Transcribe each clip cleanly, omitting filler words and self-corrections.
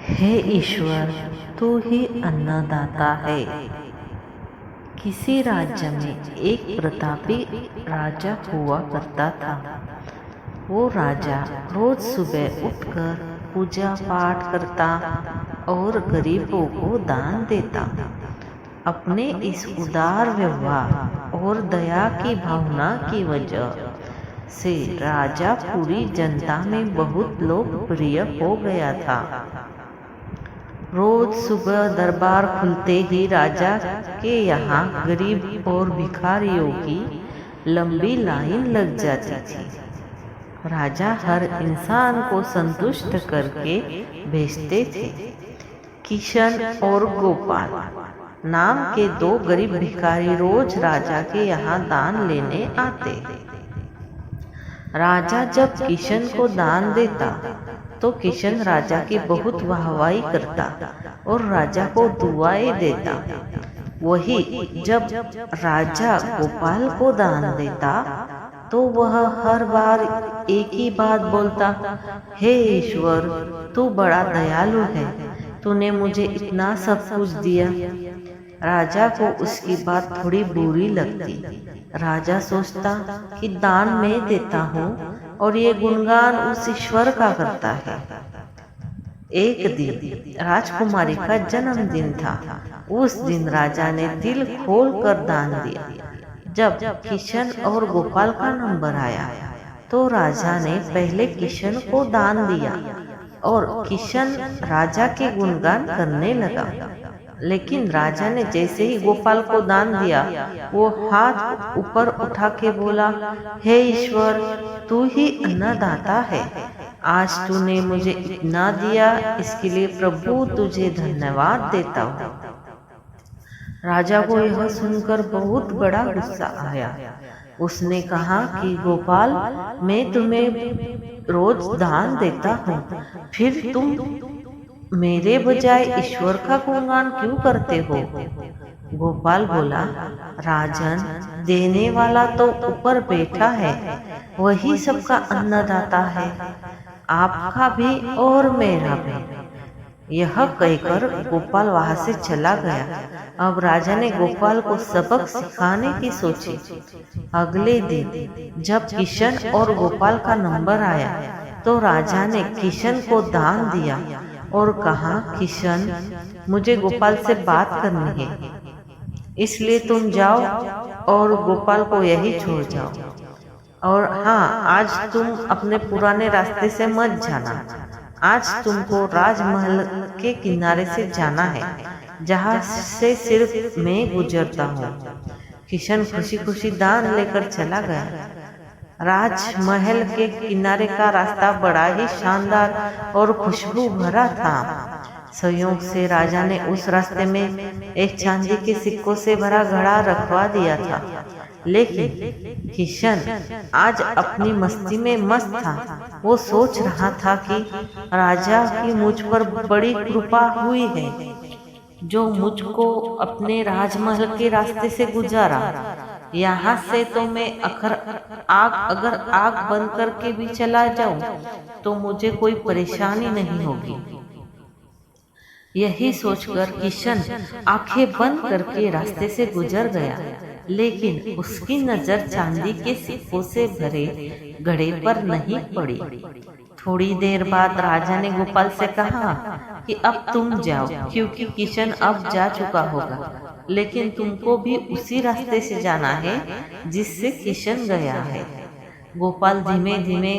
हे ईश्वर, तू ही अन्नदाता है। किसी राज्य में एक प्रतापी राजा हुआ करता था। वो राजा रोज सुबह उठकर पूजा पाठ करता और गरीबों को दान देता। अपने इस उदार व्यवहार और दया की भावना की वजह से राजा पूरी जनता में बहुत लोकप्रिय हो गया था। रोज सुबह दरबार खुलते ही राजा के यहाँ गरीब और भिखारियों की लंबी लाइन लग जाती थी। राजा हर इंसान को संतुष्ट करके भेजते थे। किशन और गोपाल नाम के दो गरीब भिखारी रोज राजा के यहाँ दान लेने आते। राजा जब किशन को दान देता तो किशन राजा की बहुत वाहवाही करता और राजा को दुआएं देता। वही जब राजा गोपाल को दान देता तो वह हर बार एक ही बात बोलता, हे ईश्वर, तू बड़ा दयालु है, तूने मुझे इतना सब कुछ दिया। राजा को उसकी बात थोड़ी बुरी लगती। राजा सोचता कि दान मैं देता हूँ और ये गुणगान उस ईश्वर का करता है। एक दिन राजकुमारी का जन्मदिन था। उस दिन राजा ने दिल खोल कर दान दिया। जब किशन और गोपाल का नंबर आया तो राजा ने पहले किशन को दान दिया और किशन राजा के गुणगान करने लगा। लेकिन राजा ने जैसे ही गोपाल को दान दिया, वो हाथ ऊपर उठा के बोला, हे ईश्वर, तू ही अन्नदाता है। आज तूने मुझे इतना दिया, इसके लिए प्रभु तुझे धन्यवाद देता हूँ। राजा को यह सुनकर बहुत बड़ा गुस्सा आया। उसने कहा कि गोपाल, मैं तुम्हें रोज दान देता हूँ, फिर तुम मेरे बजाय ईश्वर का गुणगान क्यों करते हो? गोपाल बोला, राजन, देने वाला तो ऊपर बैठा है, वही सबका अन्नदाता है, आपका भी और मेरा भी। यह कहकर गोपाल वहां से चला गया। अब राजा ने गोपाल को सबक सिखाने की सोची। अगले दिन जब किशन और गोपाल का नंबर आया तो राजा ने किशन को दान दिया और कहा, किशन, मुझे गोपाल से बात करनी है, इसलिए तुम जाओ और गोपाल को यही छोड़ जाओ। और हाँ, आज तुम अपने पुराने रास्ते से मत जाना। आज तुमको राजमहल के किनारे से जाना है, जहाँ से सिर्फ मैं गुजरता हूँ। किशन खुशी खुशी दान लेकर चला गया। राजमहल के किनारे का रास्ता बड़ा ही शानदार और खुशबू भरा था। संयोग से राजा ने उस रास्ते में एक चांदी के सिक्कों से भरा घड़ा रखवा दिया था। लेकिन किशन आज अपनी मस्ती में मस्त था। वो सोच रहा था कि राजा की मुझ पर बड़ी कृपा हुई है, जो मुझको अपने राजमहल के रास्ते से गुजारा। यहाँ से तो मैं अगर आग बंद करके भी चला जाऊं तो मुझे कोई परेशानी नहीं होगी। यही सोचकर किशन आंखें बंद करके रास्ते से गुजर गया। लेकिन उसकी नजर चांदी के सिक्कों से भरे घड़े पर नहीं पड़ी। थोड़ी देर बाद राजा ने गोपाल से कहा कि अब तुम जाओ, क्योंकि किशन अब जा चुका होगा, लेकिन तुमको भी उसी रास्ते से जाना है जिससे किशन गया है। गोपाल धीमे धीमे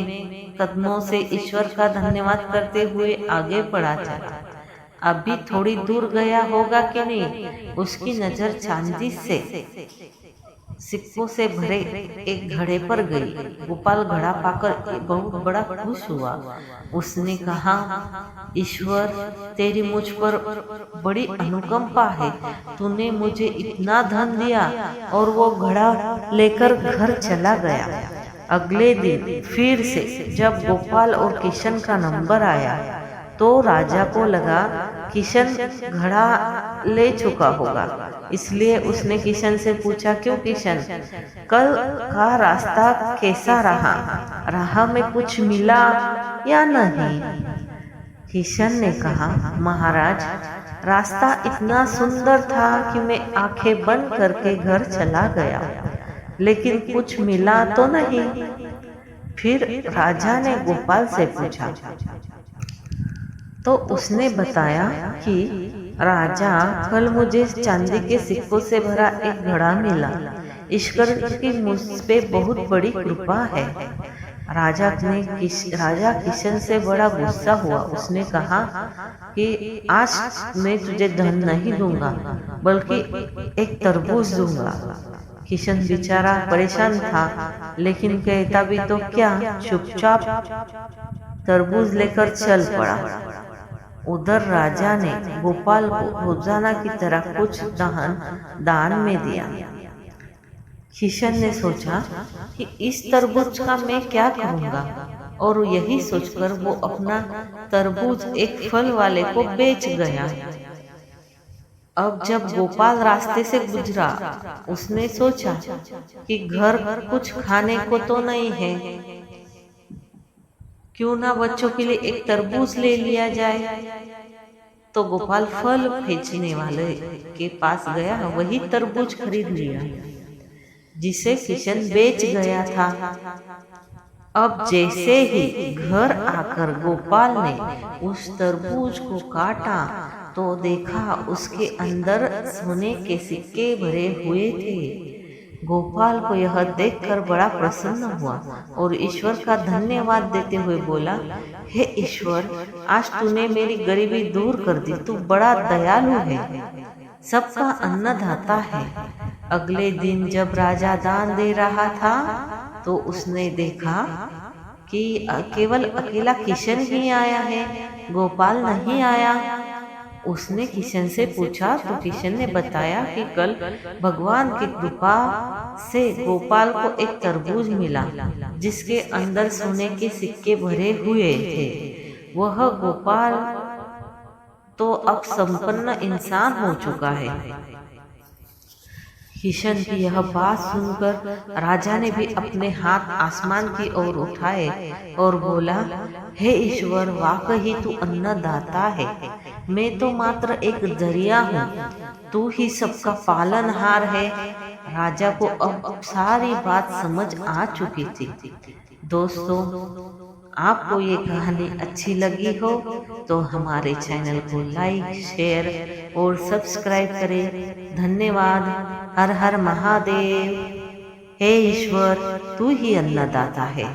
कदमों से ईश्वर का धन्यवाद करते हुए आगे बढ़ा चला। अभी थोड़ी दूर गया होगा कि नहीं, उसकी नजर चांदी से सिक्कों से भरे एक घड़े पर गई। गोपाल घड़ा पाकर बहुत बड़ा खुश हुआ। उसने कहा, ईश्वर, तेरी मुझ पर बड़ी अनुकंपा है, तूने मुझे इतना धन दिया। और वो घड़ा लेकर घर चला गया। अगले दिन फिर से जब गोपाल और किशन का नंबर आया तो राजा को लगा किशन घड़ा ले चुका होगा, इसलिए उसने किशन से पूछा, क्यों किशन, कल का रास्ता कैसा रहा? राह में कुछ मिला या नहीं? किशन ने कहा, महाराज, रास्ता इतना सुंदर था कि मैं आंखें बंद करके घर चला गया, लेकिन कुछ मिला तो नहीं। फिर राजा ने गोपाल से पूछा, तो उसने बताया कि राजा, कल मुझे चांदी के सिक्कों से भरा एक घड़ा मिला। ईश्वर की मुझ पे बहुत बड़ी कृपा है। राजा किशन से बड़ा गुस्सा हुआ। उसने कहा कि आज मैं तुझे धन नहीं दूंगा, बल्कि एक तरबूज दूंगा। किशन बेचारा परेशान था, लेकिन कहता भी तो क्या, चुपचाप तरबूज लेकर चल पड़ा। उधर राजा ने गोपाल को रोजाना की तरह कुछ दान में दिया। किशन ने सोचा कि इस तरबूज का मैं क्या करूंगा, और यही सोचकर वो अपना तरबूज एक फल वाले को बेच गया। अब जब गोपाल रास्ते से गुजरा, उसने सोचा कि घर कुछ खाने को तो नहीं है, क्यों ना बच्चों के लिए एक तरबूज ले लिया जाए। तो गोपाल फल बेचने वाले के पास गया, वही तरबूज खरीद लिया जिसे किशन बेच गया था। अब जैसे ही घर आकर गोपाल ने उस तरबूज को काटा, तो देखा उसके अंदर सोने के सिक्के भरे हुए थे। गोपाल को यह देखकर बड़ा प्रसन्न हुआ और ईश्वर का धन्यवाद देते हुए बोला, हे ईश्वर, आज तूने मेरी गरीबी दूर कर दी। तू बड़ा दयालु है, सबका अन्नदाता है। अगले दिन जब राजा दान दे रहा था, तो उसने देखा कि केवल अकेला किशन ही आया है, गोपाल नहीं आया। उसने किशन से पूछा, तो किशन ने बताया कि कल भगवान की कृपा से गोपाल को एक तरबूज मिला, जिसके अंदर सोने के सिक्के भरे हुए थे। वह गोपाल तो अब संपन्न इंसान हो चुका है। किशन की यह बात सुनकर राजा ने भी अपने हाथ आसमान की ओर उठाए और बोला, हे ईश्वर, वाकई तू अन्नदाता है। मैं तो मात्र एक जरिया हूँ, तू ही सबका पालनहार है। राजा को अब सारी बात समझ आ चुकी थी। दोस्तों, आपको ये कहानी अच्छी लगी हो तो हमारे चैनल को लाइक, शेयर और सब्सक्राइब करें। धन्यवाद। हर हर महादेव। हे ईश्वर, तू ही अन्नदाता है।